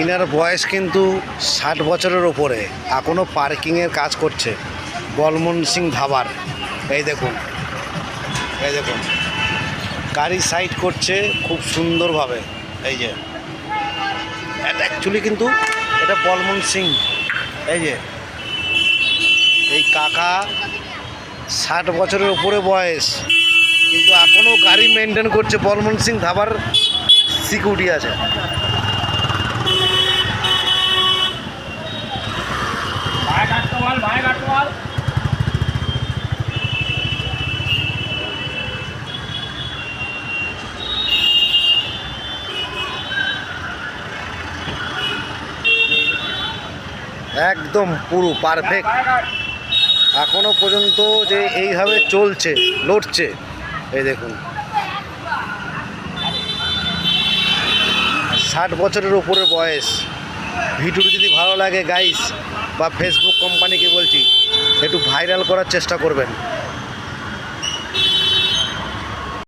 Inner বয়স কিন্তু 60 বছরের ওপরে, এখনও পার্কিংয়ের কাজ করছে বলমন সিং ধাবার। এই দেখুন, এই দেখুন গাড়ি সাইড করছে খুব সুন্দরভাবে। এই যে এটা অ্যাকচুয়ালি কিন্তু এটা বলমন সিং। এই যে এই কাকা 60 বছরের উপরে বয়স, কিন্তু এখনও গাড়ি মেনটেন করছে। বলমন সিং ধাবার সিকিউরিটি আছে। একদম পুরো পারফেক্ট। এখনো পর্যন্ত যে এইভাবে চলছে, লড়ছে। এই দেখুন 60 বছরের উপরে বয়স। ভিডিওটি যদি ভালো লাগে গাইস, বা ফেসবুক কোম্পানিকে বলছি একটু ভাইরাল করার চেষ্টা করবেন।